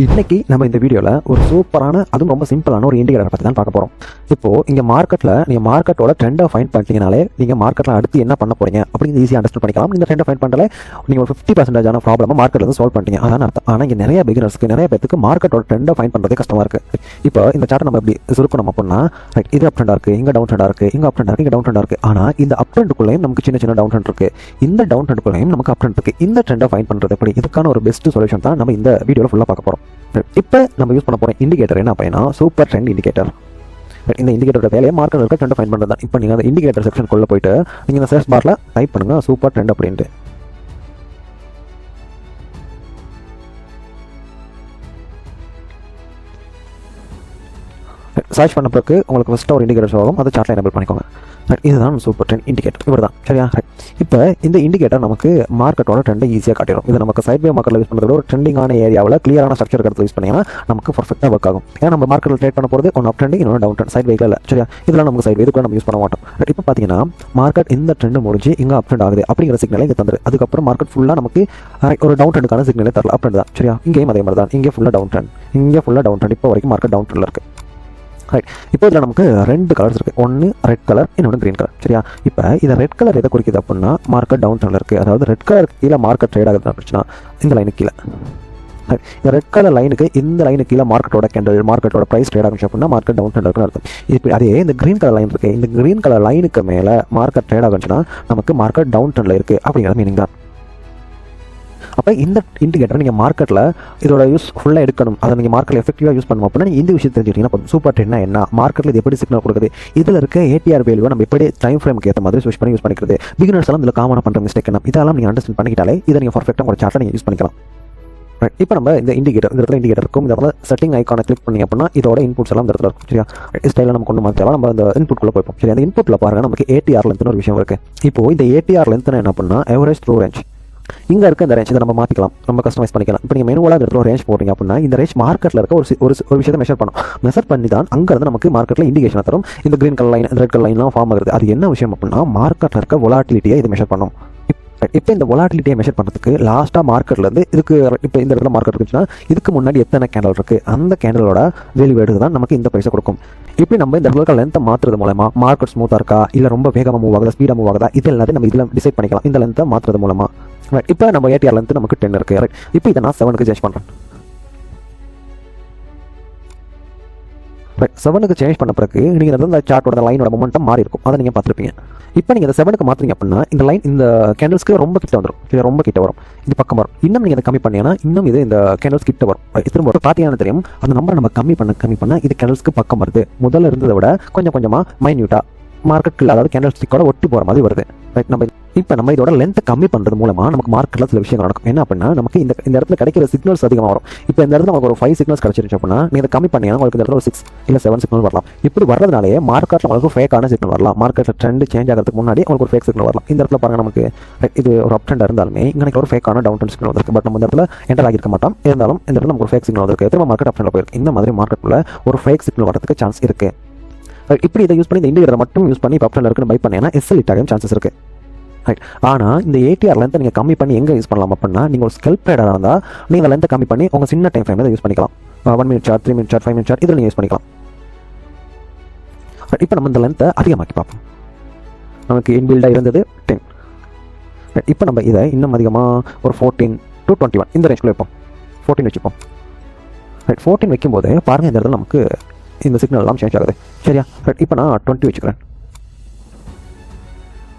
இன்னைக்கு நம்ம இந்த வீடியோவில் ஒரு சூப்பரான அதுவும் ரொம்ப சிம்பிளான ஒரு இண்டிகேட்டர் பற்றி தான் பார்க்க போகிறோம். இப்போது இங்கே மார்க்கெட்டில் நீங்கள் மார்க்கெட்டோட ட்ரெண்டை ஃபைண்ட் பண்ணிட்டீங்கனாலே நீங்கள் மார்க்கெட்டில் அடுத்து என்ன பண்ண போகிறீங்க அப்படின்னு ஈஸியாக அண்டர்ஸ்டாண்ட் பண்ணிக்கலாம். இந்த ட்ரெண்டை ஃபைண்ட் பண்ணல நீங்கள் ஒரு 50% ப்ராப்ளமாக மார்க்கெட்டில் வந்து சால்வ் பண்ணிட்டீங்க அதான் அர்த்தம். ஆனால் இங்கே நிறைய பிகினர்ஸ்க்கு நிறைய பேருக்கு மார்க்கெட்டோட ட்ரெண்டை ஃபைண்ட் பண்ணுறதே கஷ்டமாக இருக்குது. இப்போ இந்த சார்ட்டை நம்ம எப்படி சுருக்கணும் அப்படின்னா இது அப் ட்ரெண்டாக இருக்குது, இங்கே டவுன் ட்ரெண்டாக இருக்குது, இங்கே அப் ட்ரெண்டாக இருக்குது, இங்கே டவுன் ட்ரெண்டாக இருக்குது. ஆனால் இந்த அப் ட்ரெண்டுக்குள்ளேயும் நமக்கு சின்ன சின்ன டவுன் ட்ரெண்ட் இருக்குது, இந்த டவுன் ட்ரெண்டுக்குள்ளேயும் நமக்கு அப் ட்ரெண்ட் இருக்குது. இந்த ட்ரெண்டை ஃபைண்ட் பண்ணுறது எப்படி, இதுக்கான ஒரு பெஸ்ட் சொல்யூஷன் தான் நம்ம இந்த வீடியோவில் ஃபுல்லாக பார்க்க போகிறோம். இப்போ நம்ம யூஸ் பண்ண போகிற இண்டிகேட்டர் என்ன அப்படின்னா சூப்பர் ட்ரெண்ட் இண்டிகேட்டர். இந்த இண்டிகேட்டரோட வேலையை மார்க்கெட் இருக்க ட்ரெண்ட் ஃபைண்ட் பண்ணுறது தான். இப்போ நீங்கள் அந்த இண்டிகேட்டர் செக்ஷனுக்குள்ளே போயிட்டு நீங்கள் இந்த சர்ச் பாரில் டைப் பண்ணுங்கள் சூப்பர் ட்ரெண்ட் அப்படின்ட்டு. சர்ச் பண்ண பிறகு உங்களுக்கு ஃபஸ்ட்டாக ஒரு இண்டிகேட்டர் ஆகும், அதை சார்ட்டில் எனேபிள் பண்ணிக்கோங்க. இதுதான் சூப்பர் ட்ரெண்ட் இண்டிகேட்டர், இவர் தான் சரியா. இப்போ இந்த இண்டிகேட்டர் நமக்கு மார்க்கெட்டோட ட்ரெண்டை ஈஸியாக காட்டிடும். இது நமக்கு சைட்வே மார்க்கெட்டில் யூஸ் பண்ணுறதோட ஒரு ட்ரெண்டிங்கான ஏரியாவில் கிளியரான ஸ்ட்ரக்சர் எடுத்து யூஸ் பண்ணிங்கன்னா நமக்கு பர்ஃபெக்டாக ஒர்க் ஆகும். ஏன்னா நம்ம மார்க்கெட்டில் ட்ரேட் பண்ண போகிறது ஒன் அப் ட்ரெண்டிங், இன்னொன்று டவுன் ட்ரெண்ட், சைட் வேக்கில் இல்லை சரியா. இதெல்லாம் நமக்கு சைட் வே, இதுக்குள்ள நம்ம யூஸ் பண்ண மாட்டோம். இப்போ பார்த்தீங்கன்னா மார்க்கெட் இந்த ட்ரெண்ட் முடிஞ்சு இங்கே அப் ட்ரெண்ட் ஆகுது அப்படிங்கிற சிக்னலை இங்கே தந்துரு. அதுக்கப்புறம் மார்க்கெட் ஃபுல்லாக நமக்கு ஒரு டவுன் ட்ரெண்டுக்கான சிக்னலே தரல, அப் ட்ரெண்ட் தான் சரியா. இங்கேயும் அதே மாதிரி தான், இங்கே ஃபுல்லாக டவுன் ட்ரெண்ட், இங்கே ஃபுல்லாக டவுன் ட்ரெண்ட். இப்போ வரைக்கும் மார்க்கெட் டவுன் ட்ரெண்டில் இருக்குது. ரைட், இப்போ இதில் நமக்கு ரெண்டு கலர்ஸ் இருக்குது, ஒன்று ரெட் கலர், இன்னொன்று க்ரீன் கலர் சரியா. இப்போ இதை ரெட் கலர் எதை குறிக்குது அப்படின்னா மார்க்கெட் டவுன் ட்ரெண்டில் இருக்குது. அதாவது ரெட் கலர் கீழே மார்க்கெட் ட்ரேட் ஆகுது அப்படின்னா இந்த லைனுக்கு கீழே, இந்த ரெட் கலர் லைனுக்கு இந்த லைனுக்கு கீழே மார்க்கெட்டோட கேண்டல் மார்க்கெட்டோட ப்ரைஸ் ட்ரேட் ஆகிச்சு அப்படின்னா மார்க்கெட் டவுன் ட்ரெண்ட் இருக்குன்னு அர்த்தம். இப்போ அதே இந்த க்ரீன் கலர் லைன் இருக்குது, இந்த க்ரீன் கலர் லைனுக்கு மேலே மார்க்கெட் ட்ரேட் ஆகுச்சுன்னா நமக்கு மார்க்கெட் டவுன் ட்ரெண்டில் இருக்குது அப்படிங்கிற மீனிங் தான். அப்போ இந்த இண்டிகேட்டர் நீங்கள் மார்க்கெட்டில் இதோட யூஸ் ஃபுல்லாக எடுக்கணும், அதை நீங்கள் மார்க்கெட்டில் எஃபெக்டிவாக யூஸ் பண்ணணும் அப்படின்னா நீங்கள் இந்த விஷயம் தெரிஞ்சுக்கிட்டீங்கன்னா சூப்பர் ட்ரெண்ட்னா என்ன, மார்க்கெட்டில் இது எப்படி சிக்னல் கொடுக்குது, இதில் இருக்க ஏடிஆர் வேல்யூவை நம்ம எப்படி டைம் ஃப்ரேமுக்கு ஏற்ற மாதிரி ஸ்விட்ச் பண்ணி யூஸ் பண்ணிக்கிறது, பிகினர்ஸ் எல்லாம் இதில் காமனாக பண்ணுற மிஸ்டேக் என்ன, இதெல்லாம் நீங்கள் அண்டர்ஸ்டாண்ட் பண்ணிக்கிட்டாலே இதை நீங்கள் பர்ஃபெக்டாக உங்கள் சார்ட்டில் நீங்கள் யூஸ் பண்ணிக்கலாம். இப்போ நம்ம இந்த இண்டிகேட்டர் இந்த இடத்துல இண்டிகேட்டர் இருக்கும், இந்த இடத்துல செட்டிங் ஐக்கானை கிளிக் பண்ணி அப்படின்னா இதோட இன்புட்ஸ் எல்லாம் இந்த இடத்துல இருக்கும் சரியா. ஸ்டைலில் நம்ம கொண்டு மாற்றலாம். நம்ம அந்த இன்புட்குள்ளே போய்ப்போம் சரி. அந்த இன்புட்டில் பாருங்கள் நமக்கு ஏடிஆர் லென்த்னு ஒரு விஷயம் இருக்குது. இப்போ இந்த ஏடிஆர் லென்த்னு என்ன பண்ணால் எவரேஜ் த்ரூ ரேஞ்ச், இங்கே இருக்க இந்த ரேஞ்ச் இதை நம்ம மாற்றிக்கலாம், நம்ம கஸ்டமைஸ் பண்ணிக்கலாம். இப்போ நீங்கள் மெனுவலாக இந்த இடத்துல ரேஞ்ச் போடுறீங்க அப்படின்னா இந்த ரேஞ்ச் மார்க்கெட்டில் இருக்க ஒரு விஷயத்தை மெஷர் பண்ணும். மெஷர் பண்ணி தான் அங்கேருந்து நமக்கு மார்க்கெட்டில் இண்டிகேஷன் தரும். இந்த green colour line, red colour லைன்லாம் ஃபார்ம் ஆகுது. அது என்ன விஷயம் அப்படின்னா மார்க்கெட்டில் இருக்க வொலாட்டிலிட்டியை இது மெஷர் பண்ணும். இப்போ இந்த வொலாட்டிலிட்டியை மெஷர் பண்ணுறதுக்கு லாஸ்ட்டாக மார்க்கெட்லேருந்து இதுக்கு இப்போ இந்த இடத்துல மார்க்கெட் இருக்குச்சுன்னா இதுக்கு முன்னாடி எத்தனை கேண்டல் இருக்குது அந்த கேண்டலோட வேல்யூ எடுத்து தான் நமக்கு இந்த ப்ரைஸை கொடுக்கும். இப்படி நம்ம இந்த இடத்துல லென்த்தை மாற்றுறது மூலமா மார்க்கெட் ஸ்மூத்தாக இருக்கா இல்லை ரொம்ப வேகமாக மூவ் ஆகுதா ஸ்பீடாக மூவ் ஆகுதா இது எல்லாத்தையும் நம்ம இதில் டிசைட் பண்ணிக்கலாம் இந்த லென்த்தை மாற்றுறது மூலமா. இப்போ நம்ம ஏடிஆர் லென்த் நமக்கு 10 இருக்குது. ரைட், இப்போ இதை நான் 7க்கு சேஞ்ச் பண்ணுறேன். ரைட், 7க்கு சேஞ்ச் பண்ண பிறகு நீங்கள் இந்த சார்ட்டோட லைனோட மொமெண்டம் மாறி இருக்கும், அதை நீங்கள் பார்த்துருப்பீங்க. இப்போ நீங்கள் இந்த 7க்கு மாற்றுறீங்க அப்படின்னா இந்த லைன் இந்த கேண்டல்ஸ்க்கு ரொம்ப கிட்ட வந்துடும், இது ரொம்ப கிட்ட வரும், இது பக்கம் வரும். இன்னும் நீங்கள் இதை கம்மி பண்ணீங்கன்னா இன்னும் இது இந்த கேண்டல்ஸ் கிட்ட வரும். திரும்ப ஒரு பார்த்தீங்கன்னா தெரியும் அந்த நம்பரை நம்ம கம்மி பண்ண இது கேண்டல்ஸ்க்கு பக்கம் வருது. முதல்ல இருந்ததை விட கொஞ்சம் கொஞ்சமாக மைன்யூட்டாக மார்க்கெட்டில் அதாவது கேண்டல் ஸ்டிக்கோட ஒட்டி போகிற மாதிரி வருது. ரைட், நம்ம இதோட லென்த்தை கம்மி பண்ணுறது மூலமாக நமக்கு மார்க்கெட்டில் சில விஷயங்கள் நடக்கும். என்ன அப்படின்னா நமக்கு இந்த இடத்துல கிடைக்கிற சிக்னல்ஸ் அதிகமாக வரும். இப்போ இந்த இடத்துல நமக்கு ஒரு 5 சிக்னல்ஸ் கிடைச்சிருச்சு அப்படின்னா நீங்கள் இதை கம்மி பண்ணீங்கன்னா உங்களுக்கு இந்த இடத்துல ஒரு 6 இல்லை 7 சிக்னல் வரலாம். இப்படி வர்றதுனாலே மார்க்கெட்டில் உங்களுக்கு ஃபேக்கான சிக்னல் வரலாம். மார்க்கெட்டில் ட்ரெண்ட் சேஞ்ச் ஆகிறதுக்கு முன்னாடி உங்களுக்கு ஒரு ஃபேக் சிக்னல் வரலாம். இந்த இடத்துல பாருங்கள் நமக்கு இது ஒரு அப் ட்ரெண்ட் இருந்தாலுமே இங்கே ஒரு ஃபேக்கான டவுன் ட்ரெண்ட் சிக்னல் வந்திருக்கு. பட் நம்ம இந்த இடத்துல என்டர் ஆகிருக்க மாட்டோம். இருந்தாலும் இந்த இடத்துல நமக்கு ஒரு ஃபேக் சிக்னல் வந்திருக்கு. திரும்ப மார்க்கெட் அப் ட்ரெண்டில் போயிருக்கு. இந்த மாதிரி மார்க்கெட்டில் ஒரு ஃபேக் சிக்னல் வரதுக்கு சான்ஸ் இருக்குது. இப்படி இதை யூஸ் பண்ணி இந்த இண்டிகேட்டரை மட்டும் யூஸ் பண்ணி இப்போ அப் ட்ரெண்டில் இருக்குன்னு பை பண்ணீங்கன்னா எஸ்எல் ஹிட் ஆகும் சான்சஸ் இருக்குது. ரைட், ஆனால் இந்த ஏடிஆர் லென்த்தை நீங்கள் கம்மி பண்ணி எங்கே யூஸ் பண்ணலாம் அப்படின்னா நீங்கள் ஒரு ஸ்கல்ப் ட்ரேடராக இருந்தால் நீங்கள் இந்த லென்த்தை கம்மி பண்ணி உங்கள் சின்ன டைம் ஃப்ரேமில் யூஸ் பண்ணிக்கலாம். 1 minute chart, 3 minute chart, 5 minute chart இதில் நீங்கள் யூஸ் பண்ணிக்கலாம். இப்போ நம்ம இந்த லென்த்தை அதிகமாக்கி பார்ப்போம். நமக்கு இன்பில்டாக இருந்தது 10. இப்போ நம்ம இதை இன்னும் அதிகமாக ஒரு 14 to 21 இந்த ரேஞ்சுக்குள்ளே வைப்போம். 14 வச்சுப்போம். ரைட், 14 வைக்கும்போது பாருங்கள் இந்த இடத்துல நமக்கு இந்த சிக்னல் எல்லாம் சேஞ்ச் ஆகுது சரியா. ரைட், இப்போ நான் 20 வச்சுக்கிறேன்.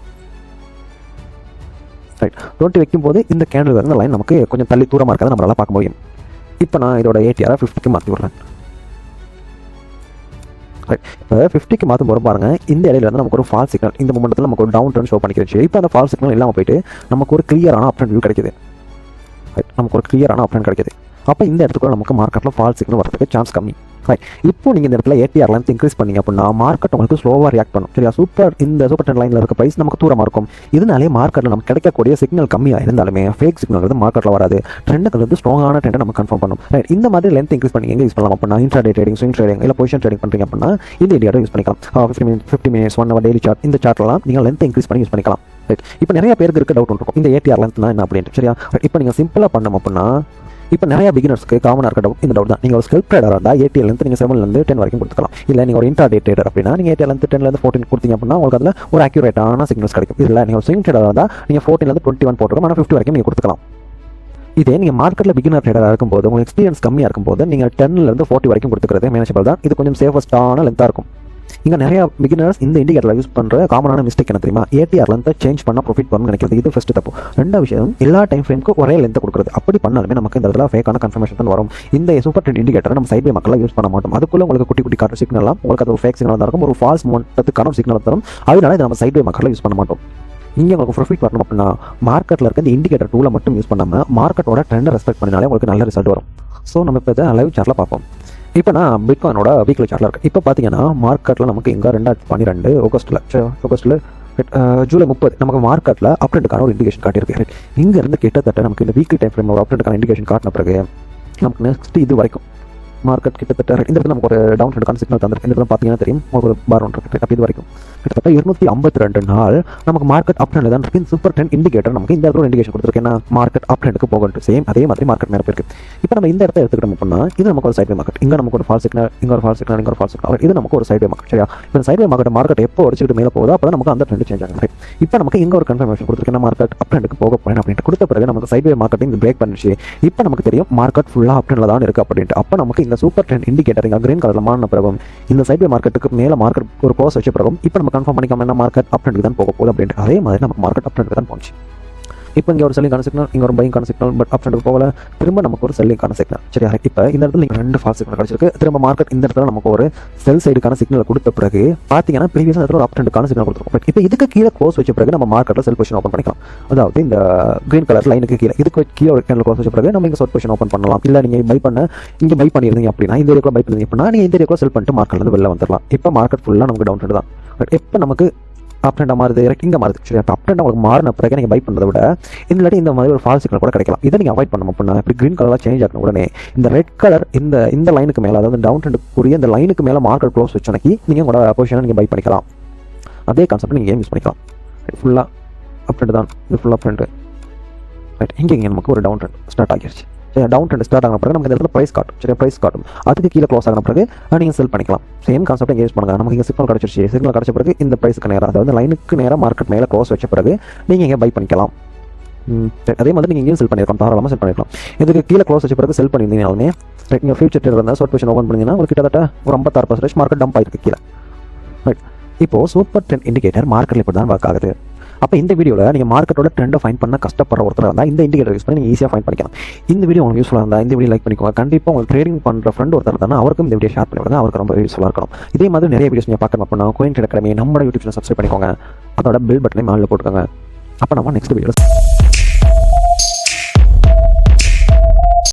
ரைட், 20 வைக்கும்போது இந்த கேண்டில் இருந்த லைன் நமக்கு கொஞ்சம் தள்ளி தூரமாக இருக்காது, நம்மளால பார்க்க முடியும். இப்போ நான் இதோட ஏடிஆரை 50க்கு மாற்றி விட்றேன். ரைட், இப்போ 50க்கு மாற்றும் போது பாருங்கள் இந்த இடையில இருந்து நமக்கு ஒரு ஃபால் சிக்னல் இந்த மொமெண்ட்டில் நமக்கு ஒரு டவுன் ட்ரெண்ட் ஷோ பண்ணிக்கிடுச்சு. இப்போ அந்த ஃபால் சிக்னல் இல்லாமல் போயிட்டு நமக்கு ஒரு கிளியரான அப் ட்ரெண்ட் வியூ கிடைக்குது. ரைட், நமக்கு ஒரு கிளியரான அப் ட்ரெண்ட் கிடைக்குது. அப்போ இந்த இடத்துக்குள்ள நமக்கு மார்க்கெட்டில் ஃபால் சிக்னல் வரதுக்கு சான்ஸ் கம்மி. ரைட், இப்போ நீங்கள் இந்த இடத்துல ஏடிஆர் லென்த் இன்க்ரீஸ் பண்ணீங்க அப்படின்னா மார்க்கெட் உங்களுக்கு ஸ்லோவாக ரியாக்ட் பண்ணும் சரியா. இந்த சூப்பர் ட்ரெண்ட் லைனில் இருக்க ப்ரைஸ் நமக்கு தூரமாக இருக்கும். இதனாலே மார்க்கெட்டில் நமக்கு கிடைக்கக்கூடிய சிக்னல் கம்மியாக இருந்தாலுமே ஃபேக் சிக்னல் வந்து மார்க்கெட்டில் வராது. ட்ரெண்டுக்கு வந்து ஸ்ட்ராங்கான ட்ரெண்டை நம்ம கன்ஃபார்ம் பண்ணும். ரைட், இந்த மாதிரி லென்த் இன்க்ரீஸ் பண்ணி எங்கே யூஸ் பண்ணலாம் அப்படின்னா இன்ட்ராடே ட்ரேடிங், ஸ்விங் ட்ரேடிங் இல்லை பொசிஷன் ட்ரேடிங் பண்ணுறீங்க அப்படின்னா இந்த இண்டிகேட்டர் யூஸ் பண்ணிக்கலாம். 50 மினிட்ஸ் 1 hour டெய்லி சார்ட் இந்த சார்ட்லாம் நீங்கள் லென்த் இன்க்ரீஸ் பண்ணி யூஸ் பண்ணிக்கலாம். ரைட், இப்போ நிறைய பேருக்கு இருக்க டவுட் இருக்கும் இந்த ஏடிஆர் லென்த்னா என்ன அப்படின்ட்டு சரியா. இப்போ நீங்கள் சிம்பிளாக பண்ணணும் அப்படின்னா இப்போ நிறைய பிகினர்ஸ்க்கு காமனாக இருக்க டவுட் இந்த டவுட் தான். நீங்கள் ஒரு ஸ்கெல்ப் ட்ரேடராக இருந்தால் ATL நீங்கள் 7 10 வரைக்கும் கொடுத்துக்கலாம். இல்லை நீங்கள் ஒரு இன்ட்ராடே ட்ரேடர் அப்படின்னா நீங்கள் ATL 10 14 கொடுத்தீங்க அப்படின்னா உங்களுக்கு அதில் ஒரு அக்யூரேட்டான சிக்னல்ஸ் கிடைக்கும். இல்லை நீங்கள் ஒரு ஸ்விங் ட்ரேடராக இருந்தால் நீங்கள் 14 21 போட்டுருக்கோம், ஆனால் 50 வரைக்கும் நீங்கள் கொடுத்துக்கலாம். இதே நீங்கள் மார்க்கெட்டில் பிகினர் ட்ரேடராக இருக்கும்போது உங்களுக்கு எக்ஸ்பீரியன்ஸ் கம்மியாக இருக்கும்போது நீங்கள் 10 40 வரைக்கும் கொடுத்துக்கிறது மேனேஜபிள் தான். இது கொஞ்சம் சேஃபஸ்டான லென்த்தாக இருக்கும். இங்கே நிறைய பிகினர்ஸ் இந்த இண்டிகேட்டரில் யூஸ் பண்ணுற காமனான மிஸ்டேக் என்ன தெரியுமா? ATR லென்த்தை சேஞ்ச் பண்ணால் ப்ராஃபிட் பண்ணணும்னு நினைக்கிறது. இது ஃபஸ்ட்டு தப்பு. ரெண்டாவது விஷயம், எல்லா டைம் ஃப்ரேமுக்கு ஒரே லென்த்தை கொடுக்குறது. அப்படி பண்ணாலுமே நமக்கு இந்த இடத்துல ஃபேக்கான கன்ஃபர்மேஷன் தான் வரும். இந்த சூப்பர் ட்ரெண்ட் இண்டிகேட்டரை நம்ம சைட்வே மக்களாக யூஸ் பண்ண மாட்டோம். அதுக்குள்ளே உங்களுக்கு குட்டி குட்டி காட்டுற சிக்னலாம் உங்களுக்கு அது ஒரு ஃபேக் சிக்னல் தான் இருக்கும், ஒரு ஃபால்ஸ் மொத்தத்துக்கான சிக்னல் தரும். அதனால இதை நம்ம சைட்வே மக்களாக யூஸ் பண்ண மாட்டோம். இங்கே உங்களுக்கு ப்ராஃபிட் வரணும் அப்படின்னா மார்க்கெட்டில் இருக்க இந்த இண்டிகேட்டர் டூலை மட்டும் யூஸ் பண்ணாமல் மார்க்கெட்டோட ட்ரெண்டை ரெஸ்பெக்ட் பண்ணினாலே உங்களுக்கு நல்ல ரிசல்ட் வரும். ஸோ நம்ம இப்போ இதை லைவ் சார்ட்டில் பார்ப்போம். இப்போ நான் பிட்காயினோட வீக்லி சார்ட்டில் இருக்கேன். இப்போ பார்த்தீங்கன்னா மார்க்கெட்டில் நமக்கு இங்கே 2012 ஆகஸ்ட்டில் ஜூலை 30 நமக்கு மார்க்கெட்டில் அப் ட்ரெண்டுக்கான ஒரு இண்டிகேஷன் காட்டியிருக்கு. இங்கேருந்து கிட்டத்தட்ட நமக்கு இந்த வீக்லி டைம் ஃப்ரேம் ஒரு அப் ட்ரெண்டுக்கான இண்டிகேஷன் காட்டின பிறகு நமக்கு நெக்ஸ்ட் இது வரைக்கும் மார்க்கெட் கிட்டத்தட்ட இந்த இடத்துல நமக்கு ஒரு டவுன் ட்ரெண்டுக்கான சிக்னல் தந்திருக்கு. இந்த இடத்துல பார்த்தீங்கன்னா தெரியும் ஒரு பார் ஒன்று இருக்குது. அப்போ இது வரைக்கும் கிட்டத்தட்ட 252 நாள் நமக்கு மார்க்கெட் அப் ட்ரெண்ட் தான் இருக்குது. சூப்பர் ட்ரெண்ட் இண்டிகேட்டர் நமக்கு இந்த இடத்துல இண்டிகேஷன் கொடுத்துருக்கு. ஏன்னா மார்க்கெட் அப் ட்ரெண்டுக்கு போகணும். சேம் அதே மாதிரி மார்க்கெட் மேலே போயிருக்கு. இப்போ நம்ம இந்த இடத்த எடுத்துக்கிட்டோம் அப்படின்னா இது நமக்கு ஒரு சைட்வே மார்க்கெட். இங்கே நமக்கு ஒரு ஃபால்ஸ் சிக்னல், இங்கே ஒரு ஃபால்ஸ் சிக்னல், இங்கே ஒரு ஃபால்ஸ் சிக்னல். இது நமக்கு ஒரு சைட்வே மார்க்கெட். சரியா? இப்போ சைட்வே மார்க்கெட் எப்போ அடிச்சுட்டு மேலே போகுதோ அப்போ நமக்கு அந்த ட்ரெண்ட் சேஞ்ச் ஆகும். இப்போ நமக்கு இங்கே ஒரு கன்ஃபர்மேஷன் கொடுத்துருக்கு. மார்க்கெட் அப் ட்ரெண்டுக்கு போக போறேன் அப்படின்ட்டு கொடுத்த பிறகு நமக்கு சைட்வே மார்க்கெட்டிங் பிரேக் பண்ணிச்சு. இப்போ நமக்கு தெரியும் மார்க்கெட் ஃபுல்லாக அப் ட்ரெண்டில் தான் இருக்குது அப்படின்ட்டு. அப்போ நமக்கு இந்த சூப்பர் ட்ரெண்ட் இண்டிகேட்டர் கிரீன் கலரில் மாறின பிறகும் இந்த சைட்வே மார்க்கெட்டுக்கு மேலே மார்க்கெட் ஒரு க்ளோஸ் வச்ச பிறகும் இப்போ நம்ம கன்ஃபார்ம் பண்ணிக்காம என்ன மார்க்கெட் அப் ட்ரெண்டுக்கு தான் போக போகுது அப்படின்ட்டு. அதே மாதிரி நமக்கு மார்க்கெட் அப் ட்ரெண்டுக்கு தான் போச்சு. இப்போ இங்கே ஒரு செல்லிங்கான சிக்னல், இங்கே ஒரு பையிங்கான சிக்னல், பட் அப் ட்ரெண்டுக்கு போகல. திரும்ப நமக்கு ஒரு செல்லிங்கான சிக்னல். சரியா? இப்போ இந்த இடத்துல நீங்கள் 2 ஃபால்ஸ் சிக்னல் கிடச்சிருக்கு. திரும்ப மார்க்கெட் இந்த இடத்துல நமக்கு ஒரு செல் சைடுக்கான சிக்னல் கொடுத்த பிறகு பார்த்தீங்கன்னா ப்ரீவியஸாக இடத்துல ஒரு அப் ட்ரெண்டுக்கான சிக்னல் கொடுத்துருக்கோம். இப்போ இதுக்கு கீழே க்ளோஸ் வச்ச பிறகு நம்ம மார்க்கெட்டில் செல் பொசிஷன் ஓப்பன் பண்ணிக்கலாம். அதாவது இந்த கிரீன் கலர் லைனுக்கு கீழே இதுக்கு கீழே ஒரு கேண்டில் க்ளோஸ் வச்ச பிறகு நம்ம இங்கே ஷார்ட் பொசிஷன் ஓப்பன் பண்ணலாம். இல்லை நீங்கள் இங்கே பை பண்ணியிருந்தீங்க அப்படின்னா இந்த ஏரியாக்குள்ள பை பண்ணிருந்தீங்க அப்படின்னா நீங்கள் இந்த ஏரியாக்குள்ள செல் பண்ணிட்டு மார்க்கெட்லேருந்து வெளில வந்துடலாம். இப்போ மார்க்கெட் ஃபுல்லாக நமக்கு டவுன் ட்ரெண்ட் தான். பட் எப்போ நமக்கு அப் ட்ரெண்டாக மாறுது, இங்கே மாறுது. சரி, அப்போ அப் ட்ரெண்ட் உங்களுக்கு மாறின பிறகு நீங்கள் பை பண்ணுறத விட இல்லாட்டி இந்த மாதிரி ஒரு ஃபால்ஸ் சிக்னல் கூட கிடைக்கலாம். இதை நீங்கள் அவாய்ட் பண்ணணும் அப்படின்னா இப்படி கிரீன் கலராக சேஞ்ச் ஆகணும் உடனே இந்த ரெட் கலர் இந்த லைனுக்கு மேலே, அதாவது டவுன் ட்ரெண்டுக்குரிய இந்த லைனுக்கு மேலே மார்க்கெட் க்ளோஸ் வச்சோன்னக்கி நீங்கள் உங்களோட பொசிஷனை நீங்கள் பை பண்ணிக்கலாம். அதே கான்செப்ட் நீங்கள் யூஸ் பண்ணிக்கலாம். ஃபுல்லாக அப் ட்ரெண்ட் தான், இது ஃபுல்லாக அப் ட்ரெண்ட். ரைட், இங்கே நமக்கு ஒரு டவுன் ட்ரெண்ட் ஸ்டார்ட் ஆகிடுச்சு. சரி, டவுன் ட்ரெண்ட் ஸ்டார்ட் ஆகின பிறகு நமக்கு இந்த இடத்துல ப்ரைஸ் காட்டும். சரி, ப்ரைஸ் காட்டும். அதுக்கு கீழே க்ளோஸ் ஆகின பிறகு நீங்கள் செல் பண்ணிக்கலாம். சேம் கான்செப்ட் யூஸ் பண்ணுங்க. நமக்கு இங்கே சிக்னல் கிடச்சிருச்சு. சிக்னல் கிடச்ச பிறகு இந்த ப்ரைஸுக்கு நேரம், அதாவது லைனுக்கு நேரம் மார்க்கெட் மேலே க்ளோஸ் வச்ச பிறகு நீங்கள் இங்கே பை பண்ணிக்கலாம். அதே மாதிரி நீங்கள் இங்கேயும் செல் பண்ணிருக்கலாம், தாராளமாக செல் பண்ணிக்கலாம். இதுக்கு கீழே க்ளோஸ் வச்ச பிறகு செல் பண்ணியிருந்தீங்கனாலுமே நீங்கள் ஃபியூச்சர் ட்ரேடர் இருந்தால் ஷார்ட் பொசிஷன் ஓப்பன் பண்ணிங்கன்னா ஒரு கிட்டத்தட்ட ஒரு 56% மார்க்கெட் டம்ப் ஆயிருக்கு கீழே. ரைட், இப்போது சூப்பர் ட்ரெண்ட் இண்டிகேட்டர் மார்க்கெட்டில் இப்படி தான் ஒர்க் ஆகுது. அப்போ இந்த வீடியோவில் நீங்கள் மார்க்கெட்டோட ட்ரெண்டை ஃபைண்ட் பண்ண கஷ்டப்படுற ஒருத்தர் இருந்தால் இந்த இண்டிகேட்டர் யூஸ் பண்ணி நீங்கள் ஈஸியாக ஃபைண்ட் பண்ணிக்கலாம். இந்த வீடியோ உங்களுக்கு யூஸ்ஃபுல்லாக இருந்தால் இந்த வீடியோ லைக் பண்ணிக்கோங்க. கண்டிப்பாக உங்களுக்கு ட்ரேடிங் பண்ணுற ஃப்ரெண்ட் ஒருத்தர் இருந்தால் அவருக்கும் இந்த வீடியோ ஷேர் பண்ணிவிடுங்க. அவருக்கு ரொம்ப யூஸ்ஃபுல்லாக இருக்கணும். இதே மாதிரி நிறைய வீடியோஸ் நீங்கள் பார்க்கணும் அப்படின்னா கோயின் ட்ரேட் அகாடமி நம்ம யூடியூப் சேனல் சப்ஸ்கிரைப் பண்ணிக்கோங்க. அதோட பெல் பட்டனை மேலே போட்டுக்கோங்க. அப்போ நம்ம நெக்ஸ்ட் வீடியோ